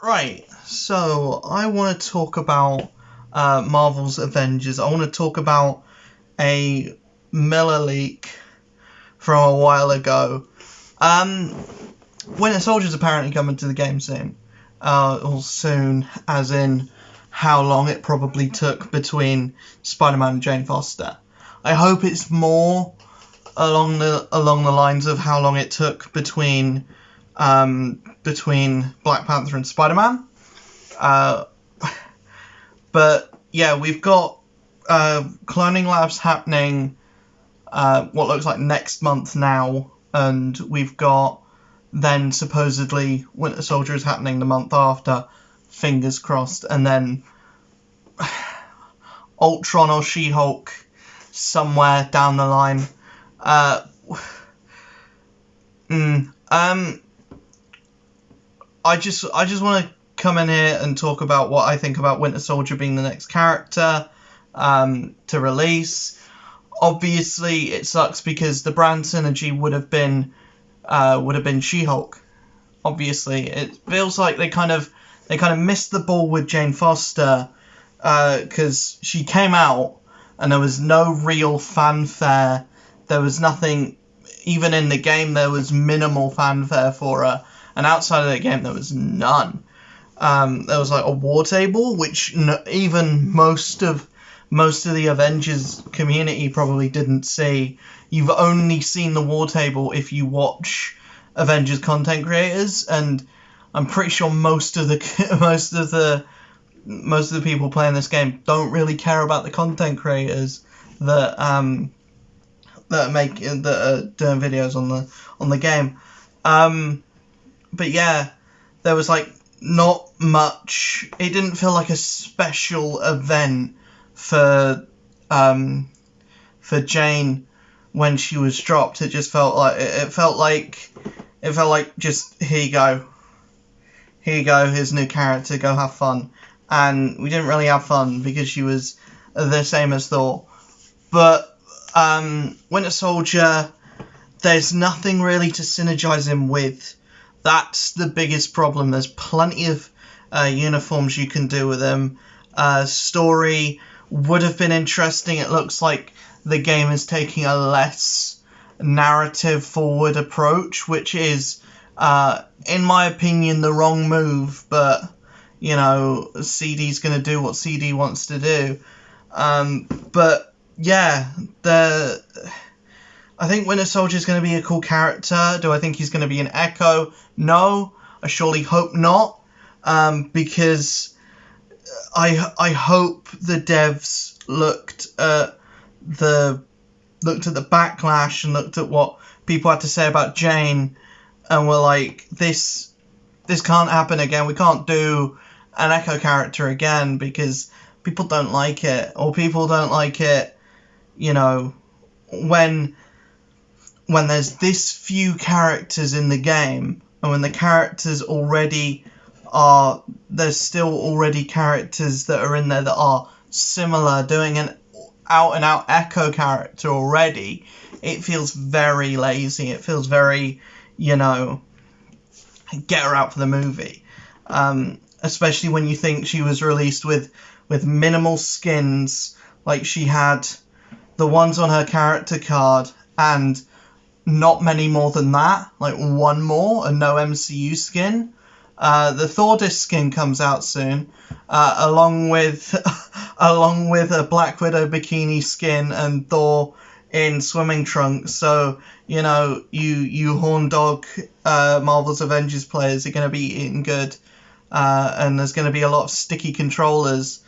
Right, so I want to talk about Marvel's Avengers. I want to talk about a Miller leak from a while ago. Winter Soldier's apparently coming to the game soon. Or soon, as in how long it probably took between Spider-Man and Jane Foster. I hope it's more along the lines of how long it took between Black Panther and Spider-Man. But yeah, we've got cloning labs happening what looks like next month now, and we've got then supposedly Winter Soldier is happening the month after, fingers crossed, and then Ultron or She-Hulk somewhere down the line. I just want to come in here and talk about what I think about Winter Soldier being the next character to release. Obviously, it sucks because the brand synergy would have been She-Hulk. Obviously, it feels like they kind of missed the ball with Jane Foster because she came out and there was no real fanfare. There was nothing, even in the game. There was minimal fanfare for her. And outside of the game, there was none. There was like a war table, which even most of the Avengers community probably didn't see. You've only seen the war table if you watch Avengers content creators, and I'm pretty sure most of the people playing this game don't really care about the content creators that are doing videos on the game. But yeah, there was like not much. It didn't feel like a special event for Jane when she was dropped. It just felt like it felt like just here you go, here's a new character, go have fun. And we didn't really have fun because she was the same as Thor. But Winter Soldier, there's nothing really to synergize him with. That's the biggest problem. There's plenty of uniforms you can do with him. Story would have been interesting. It looks like the game is taking a less narrative forward approach, which is, in my opinion, the wrong move. But, you know, CD's going to do what CD wants to do. But, yeah, I think Winter Soldier is going to be a cool character. Do I think he's going to be an Echo? No, I surely hope not, because I hope the devs looked at the backlash and looked at what people had to say about Jane and were like, this can't happen again. We can't do an Echo character again because people don't like it, or people don't like it, you know, when there's this few characters in the game, and when the characters already are, there's still already characters that are in there that are similar, doing an out-and-out Echo character already, it feels very lazy. It feels very, you know, get her out for the movie. Especially when you think she was released with minimal skins, like she had the ones on her character card, and not many more than that, like one more, and no MCU skin. The Thor disc skin comes out soon, along with a Black Widow bikini skin and Thor in swimming trunks. So, you know, you horn dog Marvel's Avengers players are going to be eating good, and there's going to be a lot of sticky controllers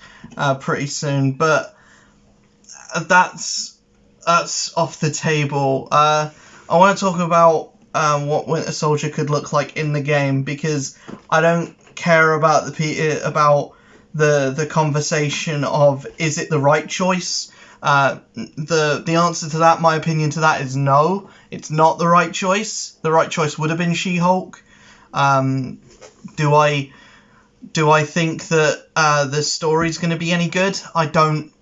pretty soon. But that's off the table. I want to talk about what Winter Soldier could look like in the game, because I don't care about the conversation of is it the right choice. The answer to that, my opinion to that, is no. It's not the right choice. The right choice would have been She-Hulk. Do I think that the story's going to be any good? I don't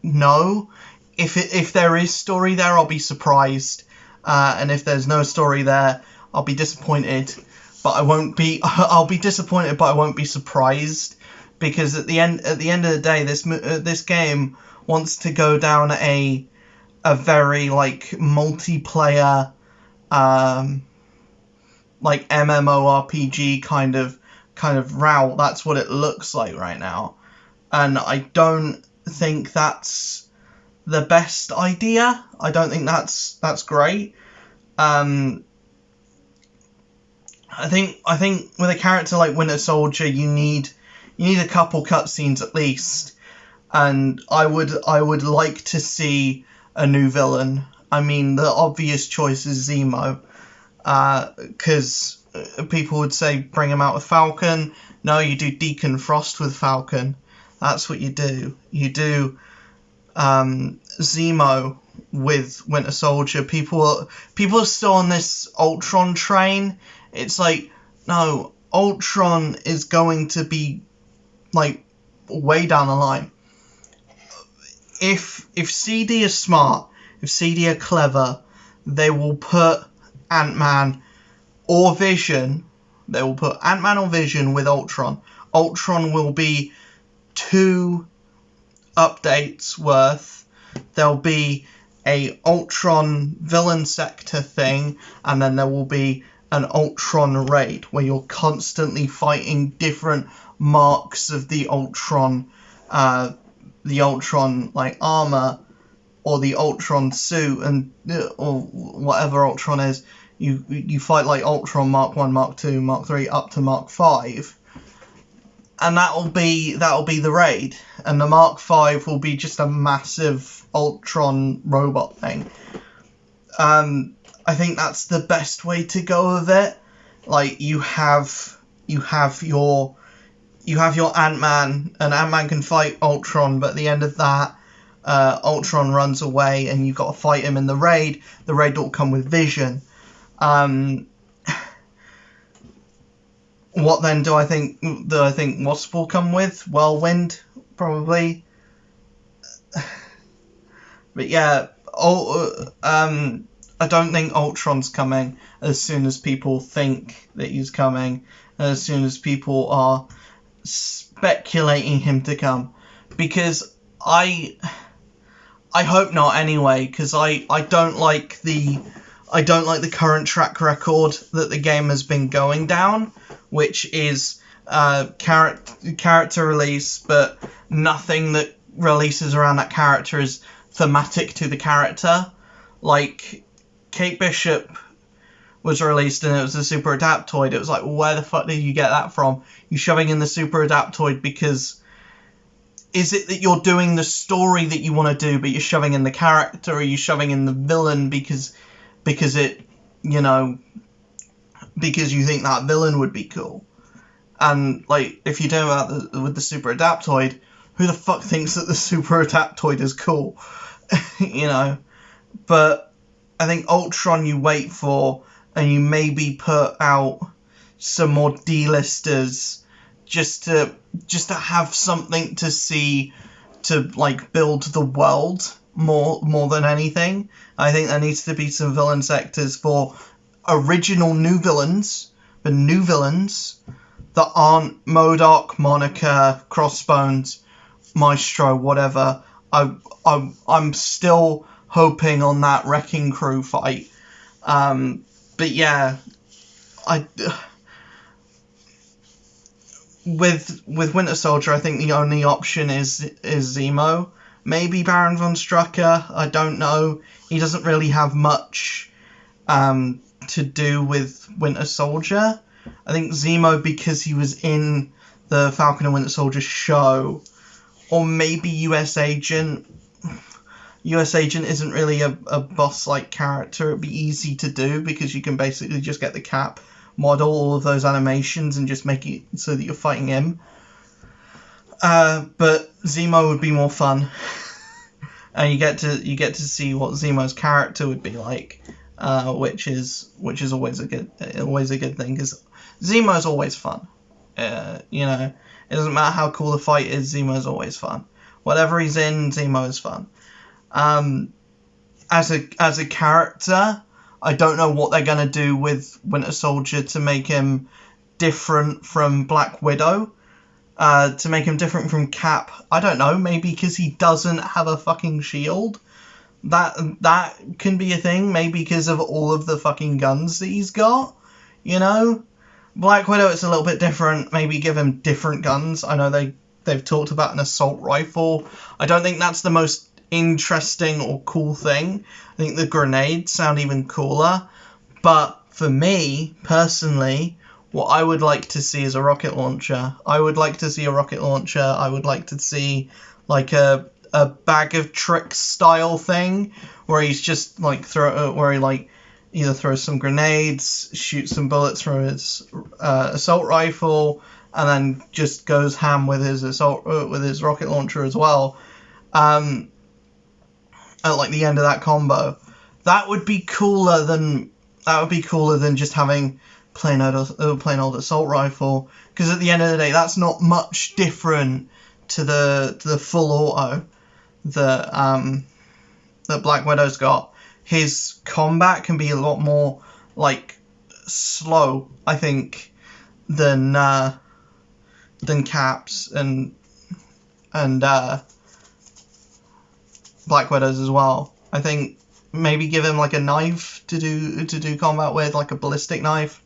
know. If there is story there, I'll be surprised. And if there's no story there, I'll be disappointed. but I won't be. I'll be disappointed, but I won't be surprised, because at the end of the day, this game wants to go down a very like multiplayer, like MMORPG kind of route. That's what it looks like right now, and I don't think that's the best idea. I don't think that's great. I think with a character like Winter Soldier, you need a couple cutscenes at least, and I would like to see a new villain. I mean, the obvious choice is Zemo, because people would say bring him out with Falcon. No, you do Deacon Frost with Falcon. That's what you do. You do Zemo with Winter Soldier. People are still on this Ultron train. It's like, no, Ultron is going to be like way down the line. If CD is smart, if CD are clever, they will put Ant-Man or Vision. They will put Ant-Man or Vision with Ultron. Ultron will be 2 updates worth. There'll be a Ultron villain sector thing, and then there will be an Ultron raid where you're constantly fighting different marks of the Ultron like armor or the Ultron suit, and or whatever Ultron is. You fight like Ultron Mark 1, Mark 2, Mark 3 up to Mark 5. And that'll be the raid, and the Mark 5 will be just a massive Ultron robot thing. I think that's the best way to go with it. Like, you have your Ant-Man, and Ant-Man can fight Ultron, but at the end of that, Ultron runs away, and you've got to fight him in the raid. The raid will come with Vision. What then do I think Wasp will come with? Whirlwind, probably. But yeah, I don't think Ultron's coming as soon as people think that he's coming, as soon as people are speculating him to come, because I hope not anyway, because I don't like the current track record that the game has been going down, which is character release, but nothing that releases around that character is thematic to the character. Like, Kate Bishop was released and it was a Super Adaptoid. It was like, where the fuck did you get that from? You're shoving in the Super Adaptoid because... Is it that you're doing the story that you want to do, but you're shoving in the character, or are you shoving in the villain because it, because you think that villain would be cool? And, like, if you do that with the Super Adaptoid, who the fuck thinks that the Super Adaptoid is cool? But I think Ultron you wait for, and you maybe put out some more D-listers just to have something to see, to like build the world more than anything. I think there needs to be some villain sectors for original new villains, but new villains that aren't MODOK, Monica, Crossbones, Maestro, whatever. I'm still hoping on that Wrecking Crew fight. But yeah, with Winter Soldier, I think the only option is Zemo. Maybe Baron von Strucker, I don't know. He doesn't really have much to do with Winter Soldier. I think Zemo, because he was in the Falcon and Winter Soldier show, or maybe US Agent. US Agent isn't really a boss-like character. It'd be easy to do because you can basically just get the Cap, model all of those animations, and just make it so that you're fighting him. But Zemo would be more fun, and you get to see what Zemo's character would be like, which is always a good thing, because Zemo's always fun. It doesn't matter how cool the fight is, Zemo's always fun. Whatever he's in, Zemo is fun. As a character, I don't know what they're going to do with Winter Soldier to make him different from Black Widow. To make him different from Cap. I don't know, maybe because he doesn't have a fucking shield. That can be a thing, maybe because of all of the fucking guns that he's got, you know? Black Widow, it's a little bit different, maybe give him different guns. I know they've talked about an assault rifle. I don't think that's the most interesting or cool thing. I think the grenades sound even cooler, but for me, personally, what I would like to see is a rocket launcher. I would like to see a rocket launcher. I would like to see, like, a bag of tricks style thing where he's just like where he like either throws some grenades, shoots some bullets from his assault rifle, and then just goes ham with his rocket launcher as well. At like the end of that combo, that would be cooler than just having plain old assault rifle. Because at the end of the day, that's not much different to the full auto that Black Widow's got. His combat can be a lot more like slow, I think, than Cap's and Black Widow's as well. I think maybe give him like a knife to do combat with, like a ballistic knife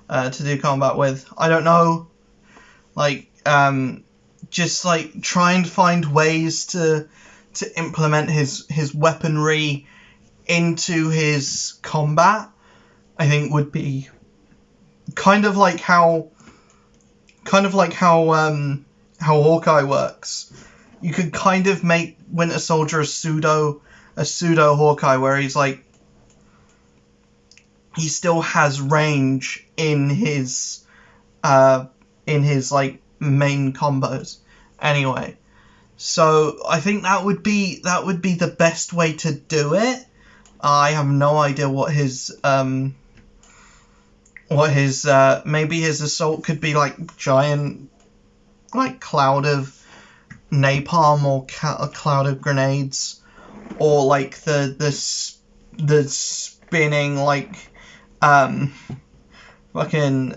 to do combat with. I don't know, like just like try and find ways to implement his weaponry into his combat. I think would be kind of like how Hawkeye works. You could kind of make Winter Soldier a pseudo Hawkeye, where he's like, he still has range in his like main combos. Anyway, so I think that would be the best way to do it. I have no idea what his maybe his assault could be like giant, like cloud of napalm or a cloud of grenades, or like the spinning like fucking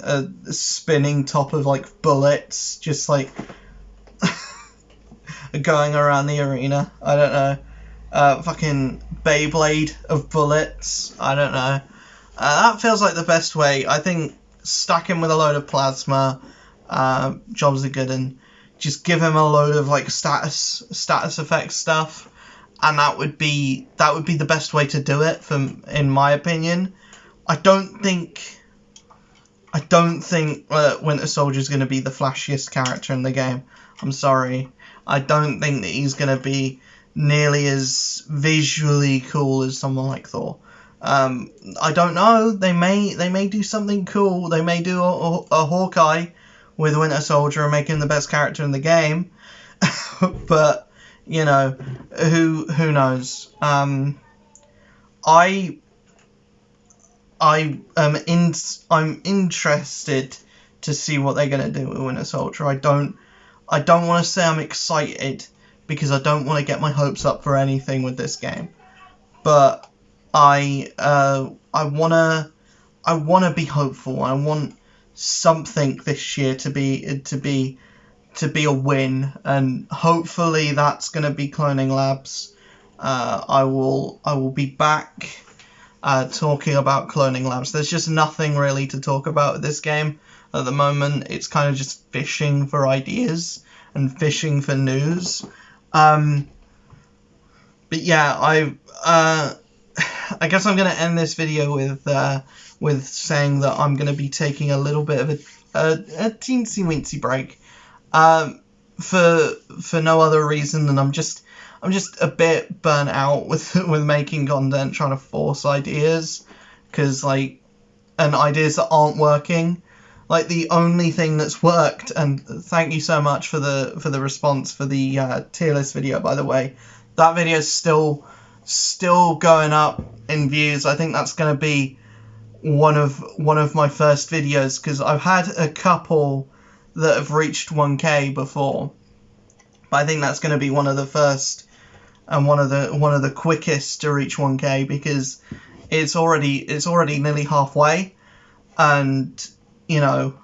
spinning top of like bullets, just like going around the arena. I don't know. Fucking Beyblade of bullets. I don't know. That feels like the best way. I think stack him with a load of plasma. Jobs are good, and just give him a load of like status effect stuff, and that would be the best way to do it, in my opinion. I don't think Winter Soldier is going to be the flashiest character in the game. I'm sorry. I don't think that he's going to be nearly as visually cool as someone like Thor. I don't know. They may do something cool. They may do a Hawkeye with Winter Soldier and make him the best character in the game. But you know, who knows? I'm interested to see what they're gonna do with Winter Soldier. I don't want to say I'm excited, because I don't want to get my hopes up for anything with this game. But I wanna be hopeful. I want something this year to be a win, and hopefully that's gonna be Cloning Labs. I will be back talking about Cloning Labs. There's just nothing really to talk about with this game at the moment. It's kind of just fishing for ideas and fishing for news. But yeah, I guess I'm gonna end this video with saying that I'm gonna be taking a little bit of a teensy weensy break, for no other reason than I'm just a bit burnt out with making content, trying to force ideas, because like, and ideas that aren't working. Like, the only thing that's worked, and thank you so much for the response for the tier list video, by the way. That video is still going up in views. I think that's going to be one of my first videos, because I've had a couple that have reached 1K before, but I think that's going to be one of the first and one of the quickest to reach 1K, because it's already nearly halfway, and you know,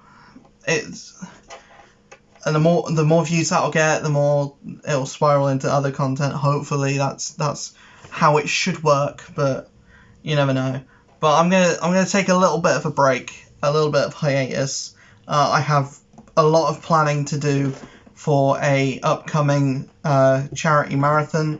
and the more views that'll get, the more it'll spiral into other content. Hopefully, that's how it should work, but you never know. But I'm gonna take a little bit of a break, a little bit of hiatus. I have a lot of planning to do for a upcoming charity marathon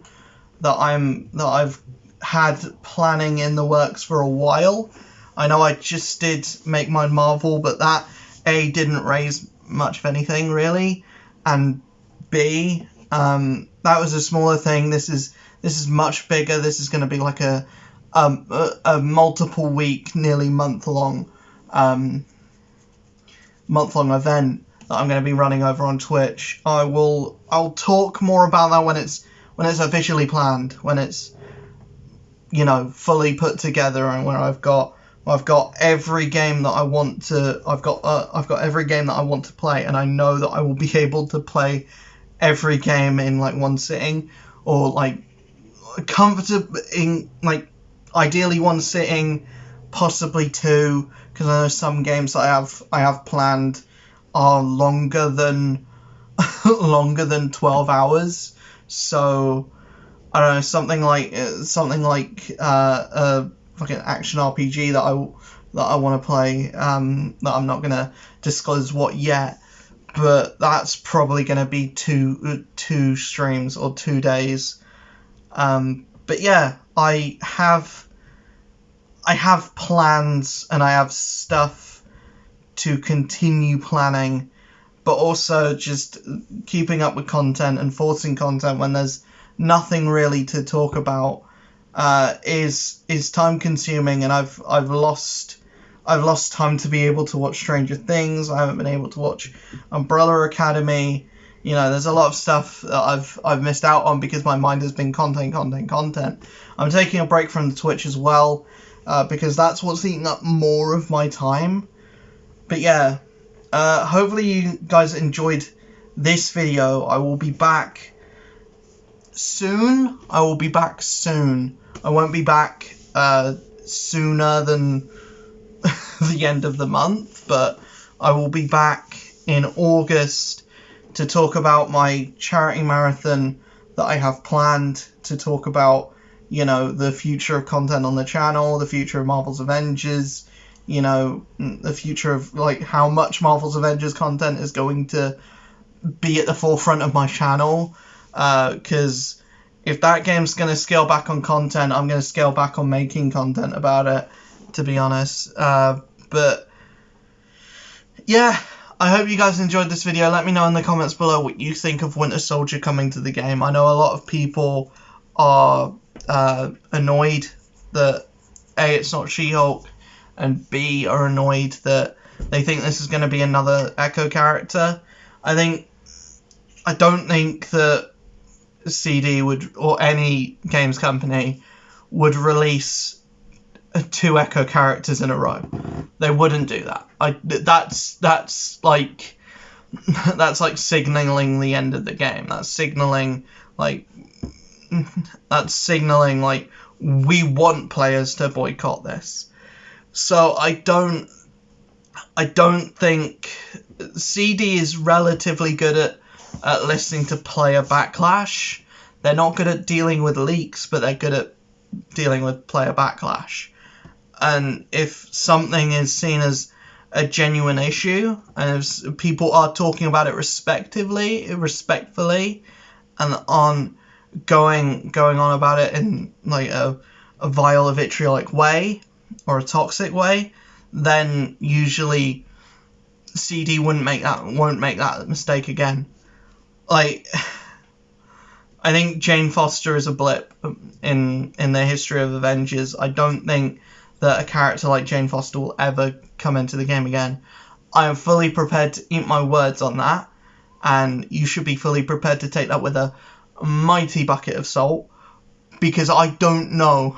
that I've had planning in the works for a while. I know I just did Make Mine Marvel, but that A, didn't raise much of anything really, and B, that was a smaller thing. This is much bigger. This is going to be like a multiple week, nearly month long event that I'm going to be running over on Twitch. I'll talk more about that when it's officially planned, when it's, you know, fully put together, and where I've got every game that I want to. I've got every game that I want to play, and I know that I will be able to play every game in like one sitting, or like comfortable in like ideally one sitting, possibly two, because I know some games that I have planned are longer than 12 hours. So I don't know, something like a fucking action RPG that I want to play, that I'm not gonna disclose what yet, but that's probably gonna be two streams or 2 days. But yeah, I have plans, and I have stuff to continue planning, but also just keeping up with content and forcing content when there's nothing really to talk about is time consuming, and I've lost time to be able to watch Stranger Things. I haven't been able to watch Umbrella Academy. You know, there's a lot of stuff that I've missed out on because my mind has been content. I'm taking a break from the Twitch as well, because that's what's eating up more of my time. But yeah, hopefully you guys enjoyed this video. I will be back soon. I won't be back sooner than the end of the month, but I will be back in August to talk about my charity marathon that I have planned, to talk about, you know, the future of content on the channel, the future of Marvel's Avengers, you know, the future of like how much Marvel's Avengers content is going to be at the forefront of my channel, because if that game's going to scale back on content, I'm going to scale back on making content about it, to be honest. But yeah, I hope you guys enjoyed this video. Let me know in the comments below what you think of Winter Soldier coming to the game. I know a lot of people are annoyed that A, it's not She-Hulk, and B, are annoyed that they think this is going to be another Echo character. I don't think that CD would, or any games company, would release 2 Echo characters in a row. They wouldn't do that. That's like signaling the end of the game. That's signaling like we want players to boycott this. So I don't think CD is relatively good at listening to player backlash. They're not good at dealing with leaks, but they're good at dealing with player backlash. And if something is seen as a genuine issue, and if people are talking about it respectfully, and on going on about it in like a vile, vitriolic way, or a toxic way, then usually CD won't make that mistake again. Like, I think Jane Foster is a blip in the history of Avengers. I don't think that a character like Jane Foster will ever come into the game again. I am fully prepared to eat my words on that, and you should be fully prepared to take that with a mighty bucket of salt, because I don't know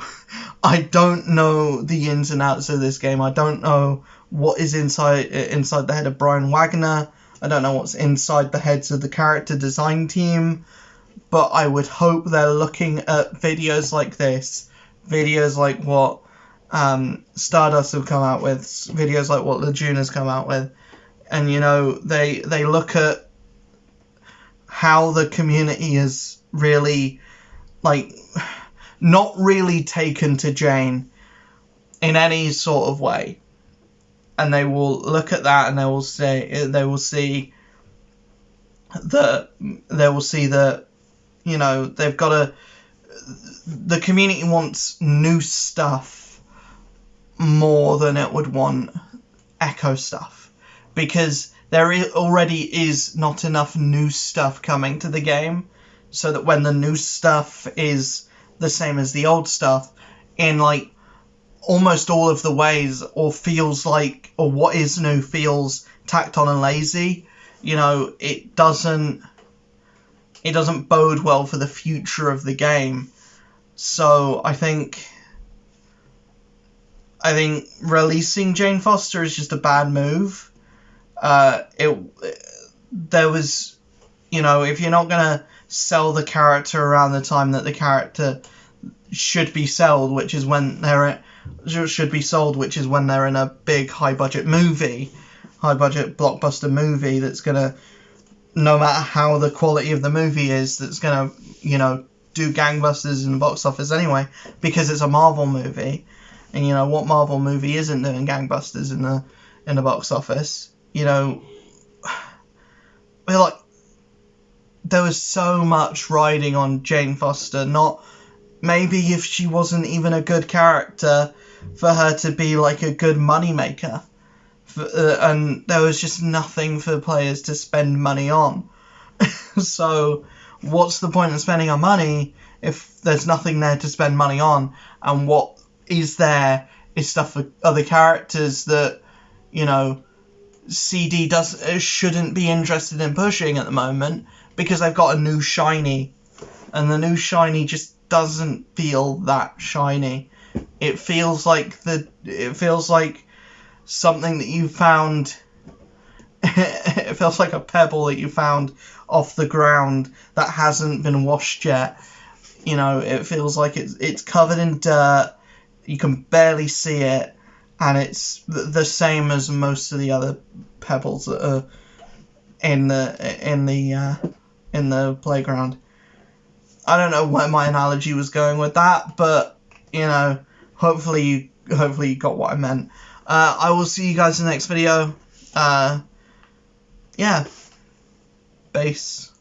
the ins and outs of this game. I don't know what is inside the head of Brian Wagner. I don't know what's inside the heads of the character design team, but I would hope they're looking at videos like this, videos like what Stardust have come out with, videos like what Lejuna's come out with, and you know, they look at how the community is really, like, not really taken to Jane in any sort of way, and they will look at that and they will see that, you know, they've got to, the community wants new stuff more than it would want Echo stuff, because there already is not enough new stuff coming to the game, so that when the new stuff is the same as the old stuff in like almost all of the ways, or feels like, or what is new feels tacked on and lazy, you know, it doesn't bode well for the future of the game. So I think releasing Jane Foster is just a bad move. There was, you know, if you're not gonna sell the character around the time that the character should be sold, which is when they're in a big high budget blockbuster movie that's gonna, no matter how the quality of the movie is, that's gonna, you know, do gangbusters in the box office anyway, because it's a Marvel movie. And you know, what Marvel movie isn't doing gangbusters in the box office? You know, like, there was so much riding on Jane Foster. Not, maybe if she wasn't even a good character, for her to be like a good moneymaker. And there was just nothing for players to spend money on. So what's the point of spending our money if there's nothing there to spend money on? And what is there is stuff for other characters that, you know, CD shouldn't be interested in pushing at the moment, because they've got a new shiny, and the new shiny just doesn't feel that shiny. It feels like something that you found. It feels like a pebble that you found off the ground that hasn't been washed yet. You know, it feels like it's covered in dirt. You can barely see it, and it's the same as most of the other pebbles that are in the playground. I don't know where my analogy was going with that, but you know, hopefully you got what I meant. I will see you guys in the next video. Yeah, base.